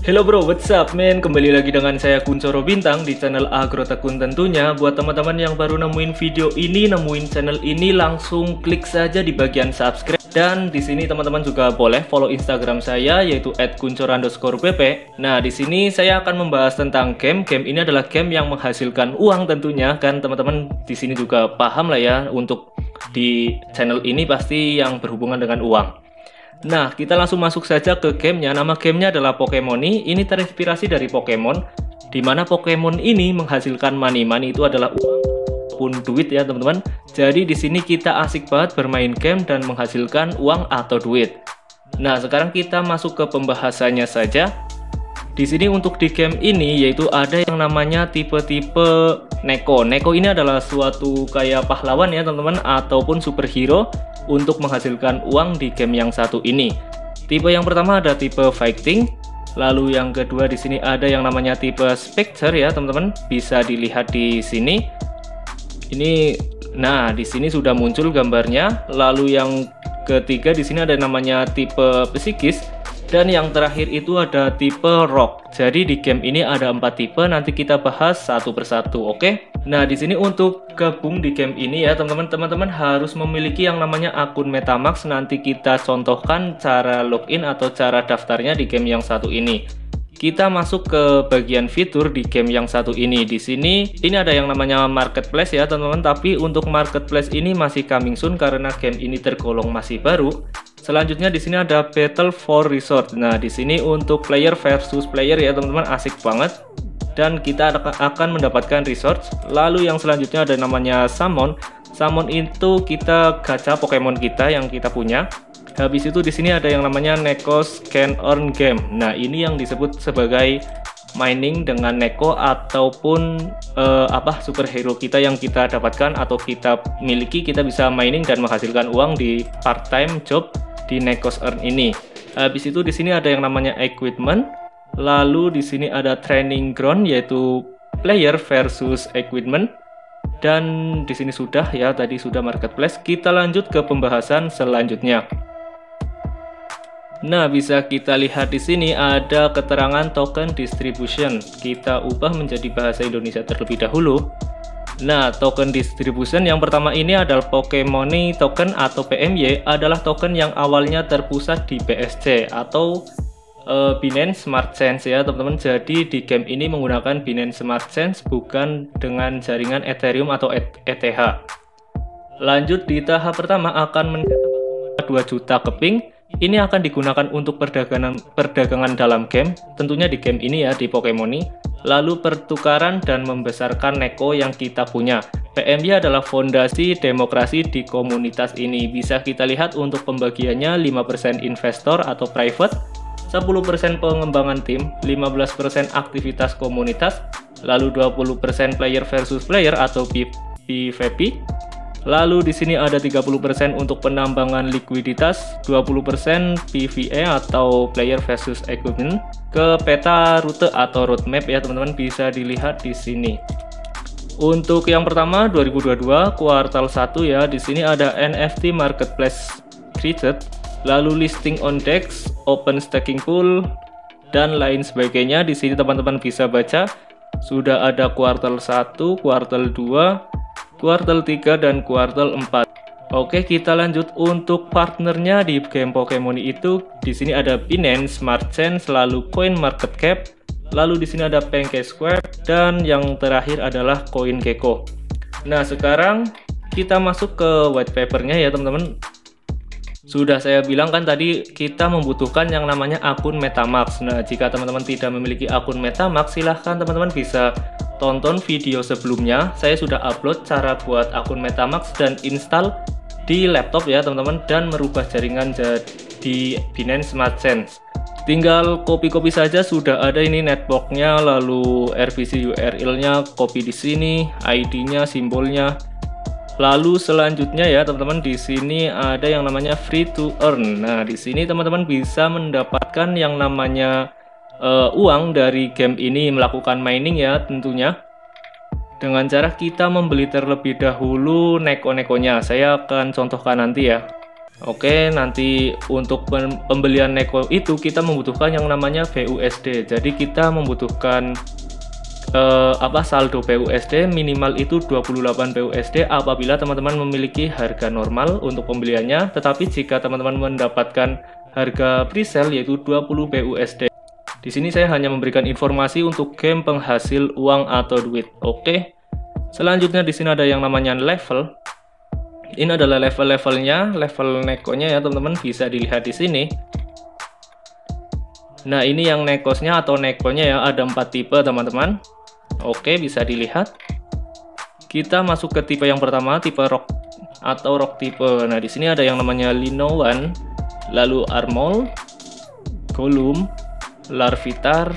Hello bro, what's up man? Kembali lagi dengan saya Kuncoro Bintang di channel Agrotekun tentunya. Buat teman-teman yang baru nemuin video ini, nemuin channel ini, langsung klik saja di bagian subscribe. Dan di sini teman-teman juga boleh follow Instagram saya yaitu @kuncoro_bp. Nah, di sini saya akan membahas tentang game. Game ini adalah game yang menghasilkan uang tentunya. Kan teman-teman di sini juga paham lah ya, untuk di channel ini pasti yang berhubungan dengan uang. Nah, kita langsung masuk saja ke gamenya. Nama gamenya adalah Pokemoni. Ini terinspirasi dari Pokemon, dimana Pokemon ini menghasilkan money. Money itu adalah uang pun duit ya teman-teman. Jadi di sini kita asik banget bermain game dan menghasilkan uang atau duit. Nah, sekarang kita masuk ke pembahasannya saja. Di sini untuk di game ini yaitu ada yang namanya tipe-tipe Neko. Neko ini adalah suatu kayak pahlawan ya teman-teman, ataupun superhero untuk menghasilkan uang di game yang satu ini. Tipe yang pertama ada tipe fighting, lalu yang kedua di sini ada yang namanya tipe spectre ya teman-teman. Bisa dilihat di sini. Ini, nah di sini sudah muncul gambarnya. Lalu yang ketiga di sini ada namanya tipe psikis. Dan yang terakhir itu ada tipe rock. Jadi di game ini ada 4 tipe, nanti kita bahas satu persatu, oke? Nah, di sini untuk gabung di game ini ya, teman-teman harus memiliki yang namanya akun Metamask. Nanti kita contohkan cara login atau cara daftarnya di game yang satu ini. Kita masuk ke bagian fitur di game yang satu ini. Di sini ini ada yang namanya marketplace ya, teman-teman, tapi untuk marketplace ini masih coming soon karena game ini tergolong masih baru. Selanjutnya di sini ada Battle for Resort. Nah, di sini untuk player versus player ya, teman-teman, asik banget. Dan kita akan mendapatkan resource. Lalu yang selanjutnya ada namanya Summon. Summon itu kita gacha Pokemon kita yang kita punya. Habis itu di sini ada yang namanya Neko Scan Earn Game. Nah, ini yang disebut sebagai mining dengan Neko ataupun superhero kita yang kita dapatkan atau kita miliki. Kita bisa mining dan menghasilkan uang di part-time job di Neko Earn ini. Habis itu di sini ada yang namanya equipment. Lalu di sini ada training ground yaitu player versus equipment. Dan di sini sudah ya, tadi sudah marketplace. Kita lanjut ke pembahasan selanjutnya. Nah, bisa kita lihat di sini ada keterangan token distribution. Kita ubah menjadi bahasa Indonesia terlebih dahulu. Nah, token distribution yang pertama ini adalah Pokemoni token atau PMY, adalah token yang awalnya terpusat di BSC atau Binance Smart Chain ya teman-teman. Jadi di game ini menggunakan Binance Smart Chain, bukan dengan jaringan Ethereum atau ETH. Lanjut di tahap pertama akan mencetak 2 juta keping. Ini akan digunakan untuk perdagangan dalam game, tentunya di game ini ya, di Pokemoni. Lalu pertukaran dan membesarkan Neko yang kita punya. PMY adalah fondasi demokrasi di komunitas ini. Bisa kita lihat untuk pembagiannya 5% investor atau private, 10% pengembangan tim, 15% aktivitas komunitas, lalu 20% player versus player atau PvP. Lalu di sini ada 30% untuk penambangan likuiditas, 20% PvE atau player versus equipment. Ke peta rute atau roadmap ya teman-teman, bisa dilihat di sini. Untuk yang pertama 2022 kuartal 1 ya, di sini ada NFT marketplace created, lalu listing on DEX, open staking pool dan lain sebagainya. Di sini teman-teman bisa baca sudah ada kuartal 1, kuartal 2, kuartal 3 dan kuartal 4. Oke, kita lanjut untuk partnernya di game Pokemon itu. Di sini ada Binance Smart Chain, selalu CoinMarketCap, lalu di sini ada PancakeSwap dan yang terakhir adalah CoinGecko. Nah, sekarang kita masuk ke white papernya ya teman-teman. Sudah saya bilang kan tadi kita membutuhkan yang namanya akun Metamask. Nah, jika teman-teman tidak memiliki akun Metamask, silahkan teman-teman bisa tonton video sebelumnya. Saya sudah upload cara buat akun Metamask dan install di laptop ya teman-teman, dan merubah jaringan jadi Binance Smart Chain. Tinggal copy-copy saja, sudah ada ini networknya, lalu RPC URL-nya, copy di sini, ID-nya, simbolnya. Lalu selanjutnya ya teman-teman, di sini ada yang namanya free to earn. Nah, di sini teman-teman bisa mendapatkan yang namanya uang dari game ini, melakukan mining ya tentunya. Dengan cara kita membeli terlebih dahulu Neko-Nekonya. Saya akan contohkan nanti ya. Oke, nanti untuk pembelian Neko itu kita membutuhkan yang namanya BUSD. Jadi kita membutuhkan saldo BUSD minimal itu 28 BUSD apabila teman-teman memiliki harga normal untuk pembeliannya. Tetapi jika teman-teman mendapatkan harga presale yaitu 20 BUSD. Di sini saya hanya memberikan informasi untuk game penghasil uang atau duit. Oke. Selanjutnya di sini ada yang namanya level. Ini adalah level-levelnya, level Nekonya ya teman-teman, bisa dilihat di sini. Nah, ini yang Nekosnya atau Nekonya ya, ada 4 tipe teman-teman. Oke, bisa dilihat. Kita masuk ke tipe yang pertama, tipe rock atau rock tipe. Nah, di sini ada yang namanya Linowan, lalu Armol, Gollum, Larvitar.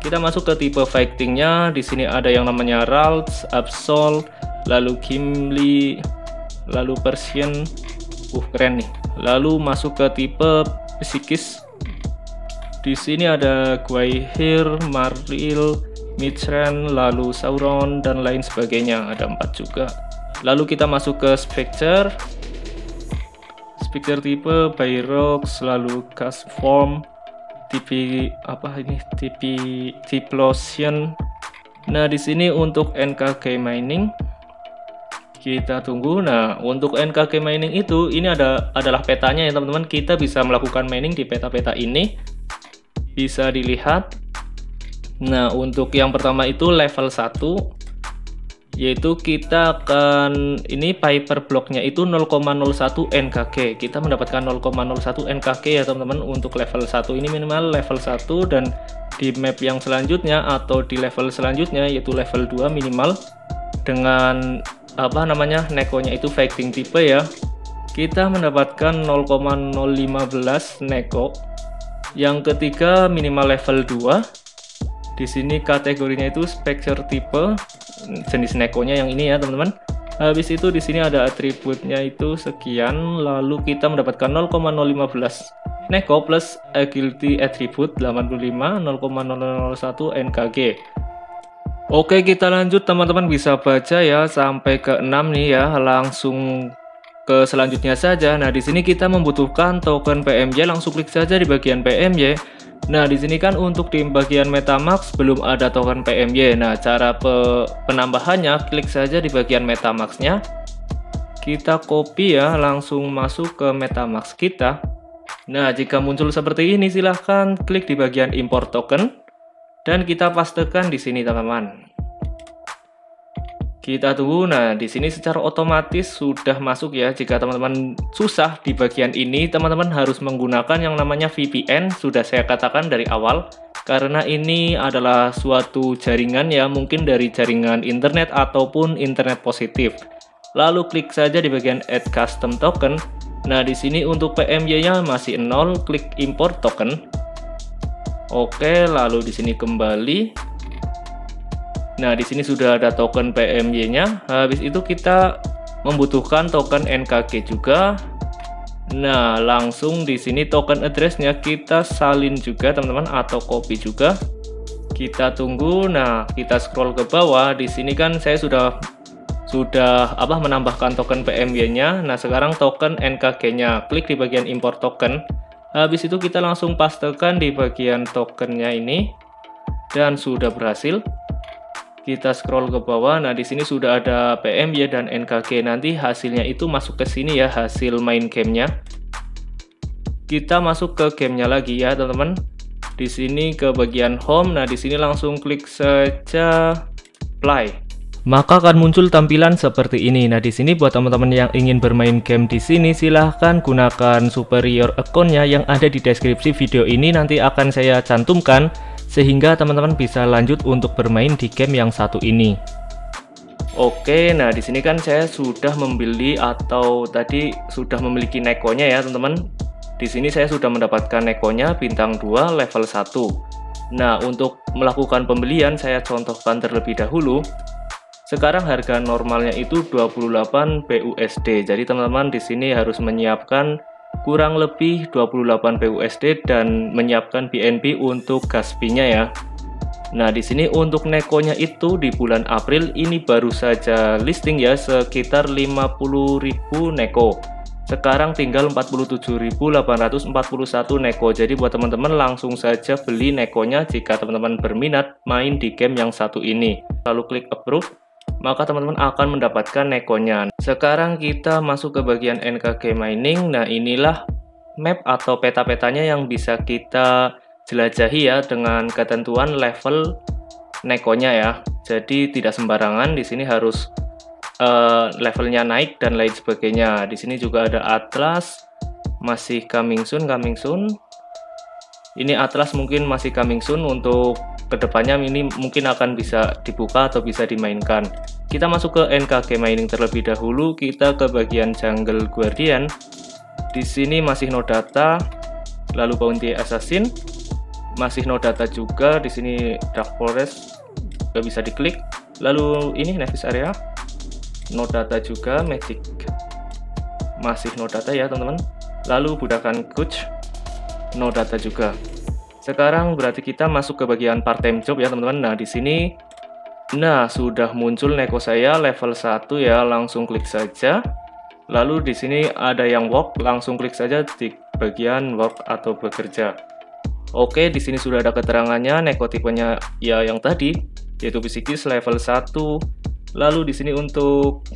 Kita masuk ke tipe fightingnya. Di sini ada yang namanya Ralts, Absol, lalu Gimli, lalu Persian. Keren nih. Lalu masuk ke tipe psikis. Di sini ada Gwaihir, Maril, Mithren, lalu Sauron dan lain sebagainya. Ada 4 juga. Lalu kita masuk ke Spectre. Spectre tipe Byrox, lalu Gasform, tipe Diplosion. Nah, di sini untuk NKG mining kita tunggu. Nah, untuk NKG mining itu ini adalah petanya ya teman-teman. Kita bisa melakukan mining di peta-peta ini. Bisa dilihat. Nah, untuk yang pertama itu level 1 yaitu kita akan ini Piper blocknya itu 0,01 NKG. Kita mendapatkan 0,01 NKG ya teman-teman untuk level 1 ini minimal level 1, dan di map yang selanjutnya atau di level selanjutnya yaitu level 2 minimal dengan Nekonya itu fighting tipe ya, kita mendapatkan 0,015 Neko. Yang ketiga minimal level 2. Di sini kategorinya itu Spectre tipe, jenis Nekonya yang ini ya teman-teman. Habis itu di sini ada atributnya itu sekian, lalu kita mendapatkan 0,015 Neko plus agility attribute 85, 0,001 NKG. Oke, kita lanjut teman-teman, bisa baca ya sampai ke 6 nih ya, langsung ke selanjutnya saja. Nah, di sini kita membutuhkan token PMY, langsung klik saja di bagian PMY. Nah, di sini kan untuk di bagian MetaMask belum ada token PMY. Nah, cara penambahannya klik saja di bagian MetaMask-nya. Kita copy ya, langsung masuk ke MetaMask kita. Nah, jika muncul seperti ini silahkan klik di bagian import token. Dan kita pastekan di sini teman-teman. Kita tunggu. Nah, di sini secara otomatis sudah masuk ya. Jika teman-teman susah di bagian ini, teman-teman harus menggunakan yang namanya VPN. Sudah saya katakan dari awal, karena ini adalah suatu jaringan ya, mungkin dari jaringan internet ataupun internet positif. Lalu klik saja di bagian add custom token. Nah, di sini untuk PMY-nya masih 0, klik import token. Oke, lalu di sini kembali. Nah, di sini sudah ada token PMY-nya. Habis itu kita membutuhkan token NKG juga. Nah, langsung di sini token address-nya kita salin juga teman-teman, atau copy juga. Kita tunggu. Nah, kita scroll ke bawah. Di sini kan saya sudah menambahkan token PMY-nya. Nah, sekarang token NKG-nya. Klik di bagian import token. Habis itu kita langsung pastekan di bagian tokennya ini, dan sudah berhasil. Kita scroll ke bawah. Nah, di sini sudah ada PMY dan NKG. Nanti hasilnya itu masuk ke sini ya, hasil main gamenya. Kita masuk ke gamenya lagi ya teman-teman. Di sini ke bagian home. Nah, di sini langsung klik saja play. Maka akan muncul tampilan seperti ini. Nah, di sini buat teman-teman yang ingin bermain game di sini, silahkan gunakan superior account-nya yang ada di deskripsi video ini. Nanti akan saya cantumkan sehingga teman-teman bisa lanjut untuk bermain di game yang satu ini. Oke, nah di sini kan saya sudah membeli atau tadi sudah memiliki Nekonya ya teman-teman. Di sini saya sudah mendapatkan Nekonya bintang 2 level 1. Nah, untuk melakukan pembelian saya contohkan terlebih dahulu. Sekarang harga normalnya itu 28 BUSD. Jadi teman-teman di sini harus menyiapkan kurang lebih 28 BUSD dan menyiapkan BNB untuk gas fee-nya ya. Nah, di sini untuk Nekonya itu di bulan April ini baru saja listing ya, sekitar 50.000 Neko. sekarang tinggal 47.841 neko. Jadi buat teman-teman langsung saja beli nekonya jika teman-teman berminat main di game yang satu ini. Lalu klik approve, maka teman-teman akan mendapatkan nekonya. Sekarang kita masuk ke bagian NKG mining. Nah, inilah map atau peta-petanya yang bisa kita jelajahi ya dengan ketentuan level nekonya ya. Jadi tidak sembarangan, di sini harus levelnya naik dan lain sebagainya. Di sini juga ada atlas, masih coming soon. Ini atlas mungkin masih coming soon, untuk kedepannya ini mungkin akan bisa dibuka atau bisa dimainkan. Kita masuk ke NKG mining terlebih dahulu. Kita ke bagian jungle guardian. Di sini masih no data, lalu bounty assassin masih no data juga. Di sini dark forest nggak bisa diklik. Lalu ini Nevis area no data juga, magic masih no data ya teman-teman. Lalu budakan coach no data juga. Sekarang berarti kita masuk ke bagian part time job ya teman-teman. Nah, di sini sudah muncul neko saya level 1 ya, langsung klik saja. Lalu di sini ada yang work, langsung klik saja di bagian work atau bekerja. Oke, di sini sudah ada keterangannya, neko tipenya ya yang tadi, yaitu psikis level 1. Lalu di sini untuk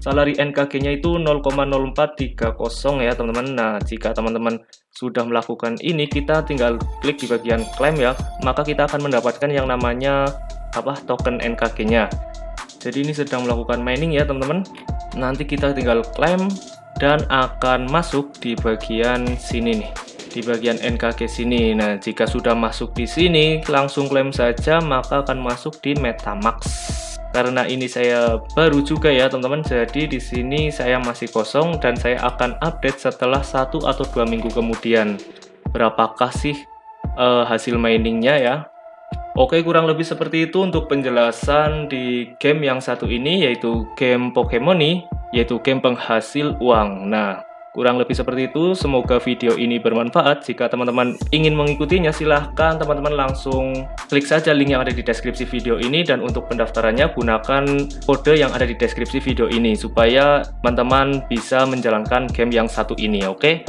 salary NKG-nya itu 0,0430 ya teman-teman. Nah, jika teman-teman sudah melakukan ini, kita tinggal klik di bagian claim ya, maka kita akan mendapatkan yang namanya token NKG-nya. Jadi ini sedang melakukan mining ya teman-teman. Nanti kita tinggal claim dan akan masuk di bagian sini nih, di bagian NKG sini. Nah, jika sudah masuk di sini, langsung klaim saja, maka akan masuk di MetaMask. Karena ini saya baru juga ya teman-teman, jadi di sini saya masih kosong dan saya akan update setelah 1 atau 2 minggu kemudian berapakah sih hasil miningnya ya. Oke, kurang lebih seperti itu untuk penjelasan di game yang satu ini, yaitu game Pokemoni, yaitu game penghasil uang. Nah, kurang lebih seperti itu. Semoga video ini bermanfaat. Jika teman-teman ingin mengikutinya, silahkan teman-teman langsung klik saja link yang ada di deskripsi video ini. Dan untuk pendaftarannya, gunakan kode yang ada di deskripsi video ini supaya teman-teman bisa menjalankan game yang satu ini. Oke?